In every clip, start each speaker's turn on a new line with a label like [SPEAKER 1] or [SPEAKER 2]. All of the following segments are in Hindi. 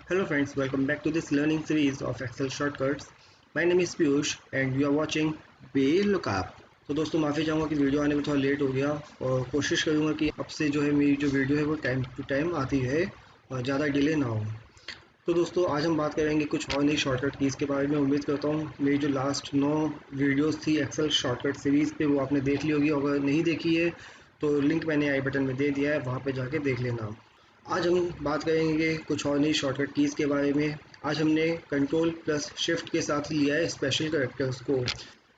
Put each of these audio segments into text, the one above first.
[SPEAKER 1] Hello friends, welcome back to this learning series of Excel shortcuts. My name is Piyush and you are watching BeLookUp. तो दोस्तों माफ़ी चाहूँगा कि वीडियो आने में थोड़ा लेट हो गया और कोशिश करूँगा कि अब से जो है मेरी जो वीडियो है वो टाइम टू टाइम आती है और ज़्यादा डिले ना हो। तो दोस्तों आज हम बात करेंगे कुछ और नई शॉर्टकट कीज़ के बारे में। उम्मीद करता हूँ मेरी जो लास्ट 9 वीडियोस थी एक्सेल शॉर्टकट सीरीज़ पे वो आपने देख ली होगी। अगर नहीं देखी है तो लिंक मैंने आई बटन में दे दिया है, वहाँ पे जाके देख लेना। आज हम बात करेंगे कुछ और नई शॉर्टकट कीज़ के बारे में। आज हमने कंट्रोल प्लस शिफ्ट के साथ लिया है स्पेशल कैरेक्टर्स को।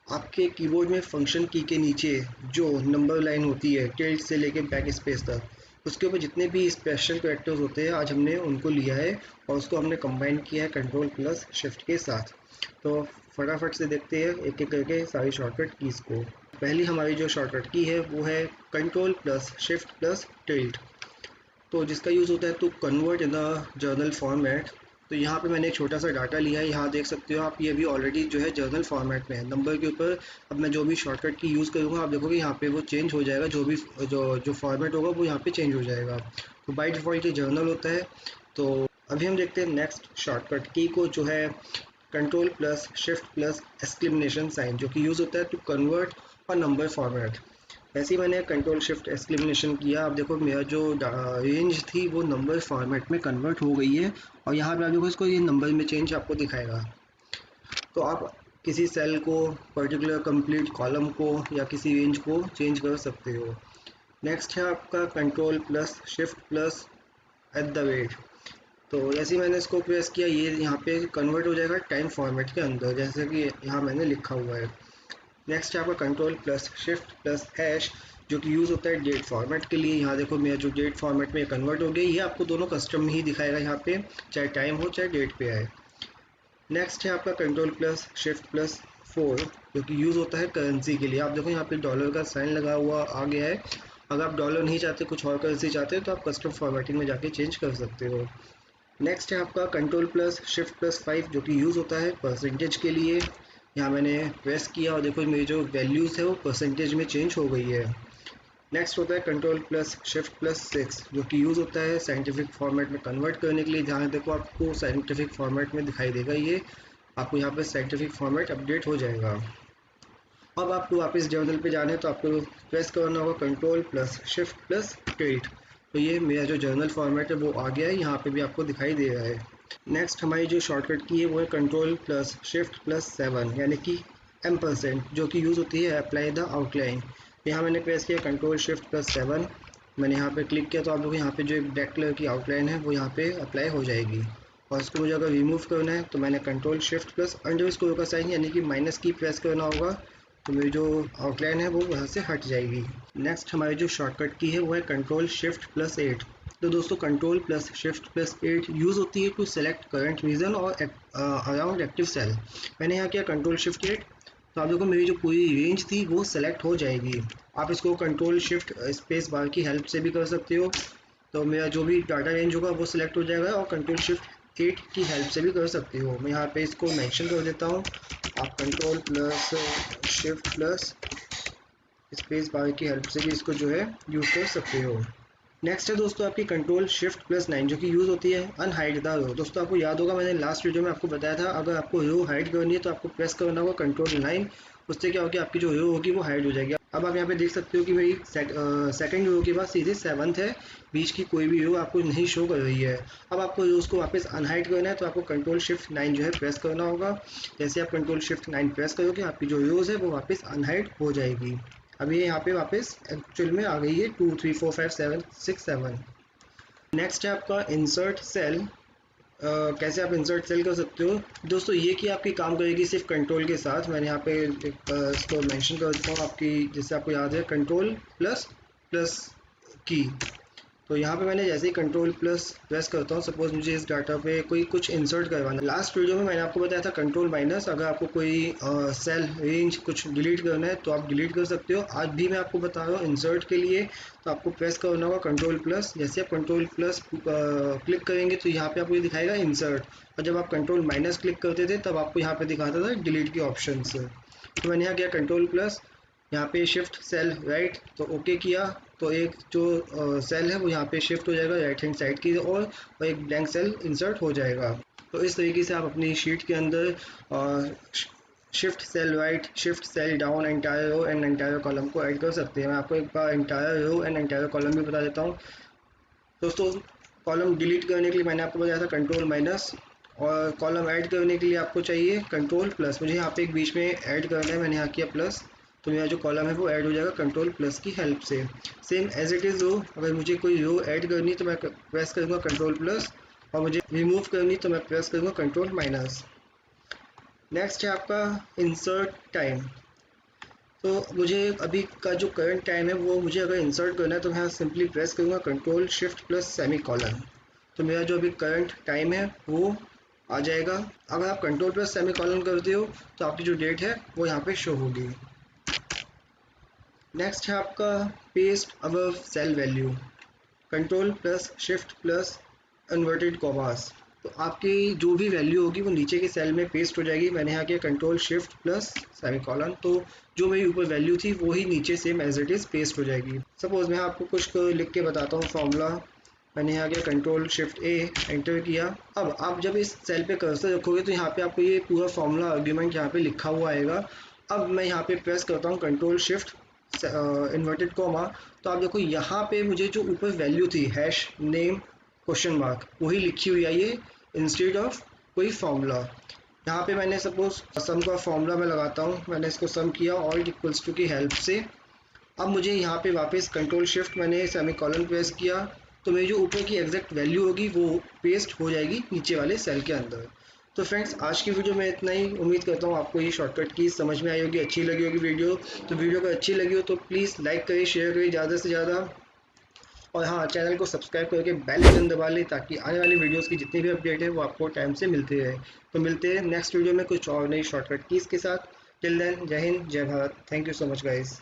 [SPEAKER 1] आपके कीबोर्ड में फंक्शन की के नीचे जो नंबर लाइन होती है टिल्ट से लेके बैक स्पेस तक, उसके ऊपर जितने भी स्पेशल कैरेक्टर्स होते हैं आज हमने उनको लिया है और उसको हमने कंबाइन किया है कंट्रोल प्लस शिफ्ट के साथ। तो फटाफट से देखते हैं एक एक करके सारी शॉर्टकट कीज़ को। पहली हमारी जो शॉर्टकट की है वो है control plus shift plus tilt, तो जिसका यूज़ होता है to convert in the journal format. तो यहाँ पे मैंने एक छोटा सा डाटा लिया है, यहाँ देख सकते हो आप, ये भी ऑलरेडी जो है जर्नल फॉर्मेट में है। नंबर के ऊपर अब मैं जो भी शॉर्टकट की यूज़ करूँगा आप देखोगे यहाँ पे वो चेंज हो जाएगा, जो भी जो फॉर्मेट होगा वो यहाँ पे चेंज हो जाएगा। तो बाय डिफ़ॉल्ट ये जर्नल होता है। तो अभी हम देखते हैं नेक्स्ट शॉर्टकट की को, जो है control plus shift plus exclamation sign, जो कि यूज़ होता है to convert a number format. ऐसे ही मैंने कंट्रोल शिफ्ट एक्सक्लेमेशन किया, आप देखो मेरा जो रेंज थी वो नंबर फॉर्मेट में कन्वर्ट हो गई है और यहाँ पे आप देखो इसको ये नंबर में चेंज आपको दिखाएगा। तो आप किसी सेल को, पर्टिकुलर कंप्लीट कॉलम को या किसी रेंज को चेंज कर सकते हो। नेक्स्ट है आपका control plus shift plus at the rate. तो जैसे ही मैंने इसको प्रेस किया ये यहाँ पे कन्वर्ट हो जाएगा टाइम फॉर्मेट के अंदर, जैसे कि यहाँ मैंने लिखा हुआ है। नेक्स्ट है आपका control plus shift plus hash, जो कि यूज़ होता है डेट फॉर्मेट के लिए। यहाँ देखो मेरा जो डेट फॉर्मेट में कन्वर्ट हो गया, ये आपको दोनों कस्टम में ही दिखाएगा यहाँ पे, चाहे टाइम हो चाहे डेट पे आए। नेक्स्ट है आपका कंट्रोल प्लस शिफ्ट प्लस 4, जो कि यूज़ होता है करेंसी के लिए। आप देखो यहाँ पे डॉलर का साइन लगा हुआ आ गया है। अगर आप डॉलर नहीं चाहते, कुछ और करेंसी चाहते हो, तो आप कस्टम फॉर्मेटिंग में जाके चेंज कर सकते हो। नेक्स्ट है आपका कंट्रोल प्लस शिफ्ट प्लस 5, जो कि यूज़ होता है परसेंटेज के लिए। यहाँ मैंने प्रेस किया और देखो मेरी जो वैल्यूज़ है वो परसेंटेज में चेंज हो गई है। नेक्स्ट होता है कंट्रोल प्लस शिफ्ट प्लस 6, जो कि यूज़ होता है साइंटिफिक फॉर्मेट में कन्वर्ट करने के लिए। जहाँ देखो आपको साइंटिफिक फॉर्मेट में दिखाई देगा, ये आपको यहाँ पे साइंटिफिक फॉर्मेट अपडेट हो जाएगा। अब आपको वापस जर्नल पे जाना है तो आपको प्रेस करना होगा control plus shift plus tilt. तो ये मेरा जो जर्नल फॉर्मेट है वो आ गया है, यहाँ पे भी आपको दिखाई दे रहा है। नेक्स्ट हमारी जो शॉर्टकट की है वो है कंट्रोल प्लस शिफ्ट प्लस 7, यानी कि %, जो कि यूज़ होती है अप्लाई द आउटलाइन। यहाँ मैंने प्रेस किया कंट्रोल शिफ्ट प्लस 7, मैंने यहाँ पे क्लिक किया तो आप लोग यहाँ पे जो एक ब्लैक कलर की आउटलाइन है वो यहाँ पे अप्लाई हो जाएगी। और इसको मुझे अगर रिमूव करना है तो मैंने कंट्रोल शिफ्ट प्लस अंडरस्कोर का साइन यानी कि माइनस की प्रेस करना होगा, तो मेरी जो आउटलाइन है वो वहाँ से हट जाएगी। नेक्स्ट हमारी जो शॉर्टकट की है वो है कंट्रोल शिफ्ट प्लस 8। तो दोस्तों control plus shift plus 8 use होती है टू सेलेक्ट करंट रीजन और अराउंड एक्टिव सेल। मैंने यहाँ किया कंट्रोल शिफ्ट 8, तो आप देखो मेरी जो पूरी रेंज थी वो सेलेक्ट हो जाएगी। आप इसको कंट्रोल शिफ्ट स्पेस बार की हेल्प से भी कर सकते हो, तो मेरा जो भी डाटा रेंज होगा वो सिलेक्ट हो जाएगा। और कंट्रोल शिफ्ट 8 की हेल्प से भी कर सकते हो। मैं यहाँ पे इसको मेंशन कर देता हूँ, आप control plus shift plus space bar की हेल्प से भी इसको जो है यूज़ कर सकते हो। नेक्स्ट है दोस्तों आपकी कंट्रोल शिफ्ट प्लस 9, जो कि यूज़ होती है अनहाइड द रो। दोस्तों आपको याद होगा मैंने लास्ट वीडियो में आपको बताया था, अगर आपको रो हाइड करनी है तो आपको प्रेस करना होगा कंट्रोल 9, उससे क्या होगा आपकी जो रो होगी वो हाइड हो जाएगी। अब आप यहाँ पे देख सकते हो कि मेरी सेकंड रो के बाद सीधे 7th है, बीच की कोई भी रो आपको नहीं शो कर रही है। अब आपको रोज को वापस अनहाइड करना है तो आपको कंट्रोल शिफ्ट 9 जो है प्रेस करना होगा। जैसे आप कंट्रोल शिफ्ट 9 प्रेस करोगे आपकी जो रोज है वो वापस अनहाइड हो जाएगी। अब ये यहाँ पे वापस एक्चुअल में आ गई है 2 3 4 5 7 6 7। नेक्स्ट है आपका इंसर्ट सेल। कैसे आप इंसर्ट सेल कर सकते हो दोस्तों, ये कि आपकी काम करेगी सिर्फ कंट्रोल के साथ। मैंने यहाँ पे इसको मेंशन कर देता हूँ आपकी, जैसे आपको याद है कंट्रोल प्लस प्लस की। तो यहाँ पे मैंने जैसे ही कंट्रोल प्लस प्रेस करता हूँ, सपोज मुझे इस डाटा पे कोई कुछ इंसर्ट करवाना। लास्ट वीडियो में मैंने आपको बताया था कंट्रोल माइनस, अगर आपको कोई सेल रेंज कुछ डिलीट करना है तो आप डिलीट कर सकते हो। आज भी मैं आपको बता रहा हूँ इंसर्ट के लिए, तो आपको प्रेस करना होगा कंट्रोल प्लस। जैसे आप कंट्रोल प्लस क्लिक करेंगे तो यहाँ पे आपको ये दिखाएगा इंसर्ट, और जब आप कंट्रोल माइनस क्लिक करते थे तब आपको यहाँ पे दिखाता था डिलीट के ऑप्शन से। तो मैंने यहाँ किया कंट्रोल प्लस, यहाँ पे शिफ्ट सेल राइट, तो ओके किया। तो एक जो सेल है वो यहाँ पे शिफ्ट हो जाएगा राइट हैंड साइड की ओर और एक ब्लैंक सेल इंसर्ट हो जाएगा। तो इस तरीके से आप अपनी शीट के अंदर shift cell right, shift cell down, entire row and entire column को ऐड कर सकते हैं। मैं आपको एक बार entire row and entire column भी बता देता हूँ। दोस्तों कॉलम डिलीट करने के लिए मैंने आपको बताया था कंट्रोल माइनस, और कॉलम ऐड करने के लिए आपको चाहिए कंट्रोल प्लस। मुझे यहाँ पे एक बीच में ऐड करना है, मैंने यहाँ किया प्लस, तो मेरा जो कॉलम है वो ऐड हो जाएगा कंट्रोल प्लस की हेल्प से। सेम एज इट इज़ रो, अगर मुझे कोई रो ऐड करनी तो मैं प्रेस करूँगा कंट्रोल प्लस, और मुझे रिमूव करनी तो मैं प्रेस करूँगा कंट्रोल माइनस। नेक्स्ट है आपका इंसर्ट टाइम। तो मुझे अभी का जो करंट टाइम है वो मुझे अगर इंसर्ट करना है तो मैं सिंपली प्रेस करूँगा control shift plus semicolon, तो मेरा जो अभी करंट टाइम है वो आ जाएगा। अगर आप कंट्रोल प्लस सेमी कॉलन करते हो तो आपकी जो डेट है वो यहाँ पे शो होगी। नेक्स्ट है आपका paste above cell value, control plus shift plus inverted commas. तो आपकी जो भी वैल्यू होगी वो नीचे के सेल में पेस्ट हो जाएगी। मैंने यहाँ किया control shift plus semicolon, तो जो मेरी ऊपर वैल्यू थी वो ही नीचे same as it is paste हो जाएगी। सपोज मैं आपको कुछ लिख के बताता हूँ फॉर्मूला। मैंने यहाँ किया कंट्रोल शिफ्ट ए, एंटर किया। अब आप जब इस सेल पे कर्सर रखोगे तो यहाँ पे आपको ये पूरा फॉर्मूला आर्ग्यूमेंट यहाँ पे लिखा हुआ आएगा। अब मैं यहाँ पे प्रेस करता हूँ कंट्रोल शिफ्ट इन्वर्टेड कॉमा, तो आप देखो यहाँ पे मुझे जो ऊपर वैल्यू थी हैश नेम क्वेश्चन मार्क वही लिखी हुई आई है इंस्टेड ऑफ कोई फॉर्मूला। यहाँ पे मैंने सपोज सम का फॉर्मूला मैं लगाता हूँ, मैंने इसको सम किया ऑल इक्वल्स टू की हेल्प से। अब मुझे यहाँ पे वापस कंट्रोल शिफ्ट मैंने सेमी कॉलन प्रेस किया, तो मेरी जो ऊपर की एग्जैक्ट वैल्यू होगी वो पेस्ट हो जाएगी नीचे वाले सेल के अंदर। तो फ्रेंड्स आज की वीडियो में इतना ही। उम्मीद करता हूँ आपको ये शॉर्टकट की समझ में आई होगी, अच्छी लगी होगी वीडियो। तो वीडियो अगर अच्छी लगी हो तो प्लीज़ लाइक करिए, शेयर करिए ज़्यादा से ज़्यादा, और हाँ चैनल को सब्सक्राइब करके बेल आइकन दबा लें ताकि आने वाली वीडियोस की जितनी भी अपडेट है वो आपको टाइम से मिलती रहे। तो मिलते हैं नेक्स्ट वीडियो में कुछ और नई शॉर्टकट कीज़ के साथ। टिल देन जय हिंद जय Bharat, thank you so much guys.